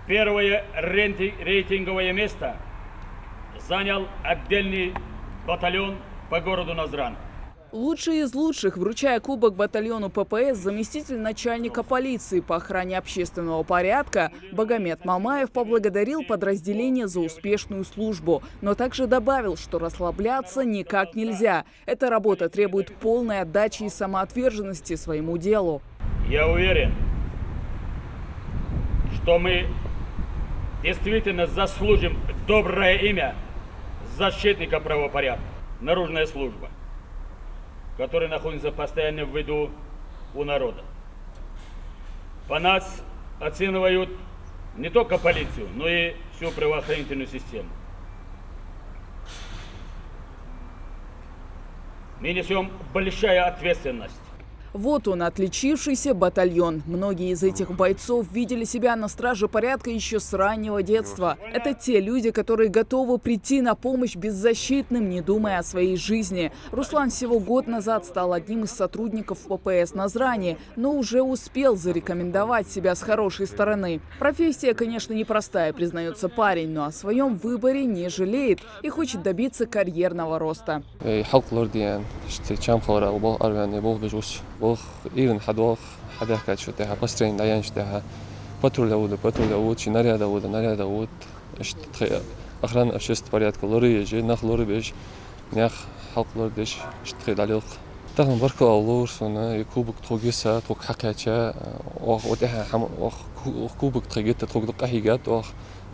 Первое рейтинговое место занял отдельный батальон по городу Назрань. Лучший из лучших, вручая кубок батальону ППС, заместитель начальника полиции по охране общественного порядка Багамет Мамаев поблагодарил подразделение за успешную службу, но также добавил, что расслабляться никак нельзя. Эта работа требует полной отдачи и самоотверженности своему делу. Я уверен, что мы действительно заслужим доброе имя защитника правопорядка. Наружная служба, который находится постоянно в виду у народа. По нас оценивают не только полицию, но и всю правоохранительную систему. Мы несем большую ответственность. Вот он, отличившийся батальон. Многие из этих бойцов видели себя на страже порядка еще с раннего детства. Это те люди, которые готовы прийти на помощь беззащитным, не думая о своей жизни. Руслан всего год назад стал одним из сотрудников ППС Назрани, но уже успел зарекомендовать себя с хорошей стороны. Профессия, конечно, непростая, признается парень, но о своем выборе не жалеет и хочет добиться карьерного роста. وخ إيرن حدوخ حداك شو تها بسرين ديان شتها بترول أود شي نريا داود إيش تخي أخران أشست بريات كلوري جي نخ لوري بيش نخ حق لوردش إيش تخي دليل تهم بركة أولور سونا يكوبك تروجيسا تروج حكاية وتها حم كوبك تريجت تروج دقيقات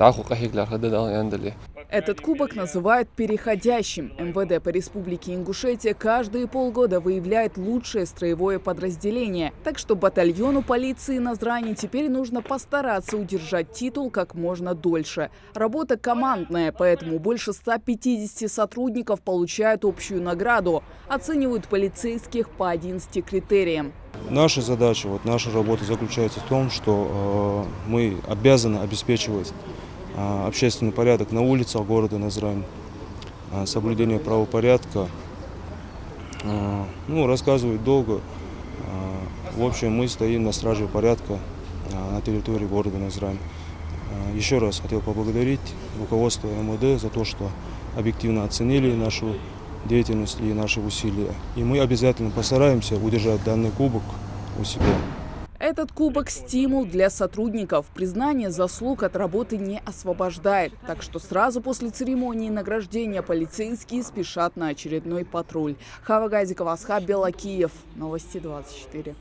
دعخو قهيق لهذا ده يندلي. Этот кубок называют переходящим. МВД по республике Ингушетия каждые полгода выявляет лучшее строевое подразделение. Так что батальону полиции Назрани теперь нужно постараться удержать титул как можно дольше. Работа командная, поэтому больше 150 сотрудников получают общую награду. Оценивают полицейских по 11 критериям. Наша задача, наша работа заключается в том, что мы обязаны обеспечивать общественный порядок на улицах города Назрань, соблюдение правопорядка. Рассказывать долго. В общем, мы стоим на страже порядка на территории города Назрань. Еще раз хотел поблагодарить руководство МВД за то, что объективно оценили нашу деятельность и наши усилия. И мы обязательно постараемся удержать данный кубок у себя. Этот кубок – стимул для сотрудников. Признание заслуг от работы не освобождает. Так что сразу после церемонии награждения полицейские спешат на очередной патруль. Хава Газикова, Асхаб Белакиев. Новости 24.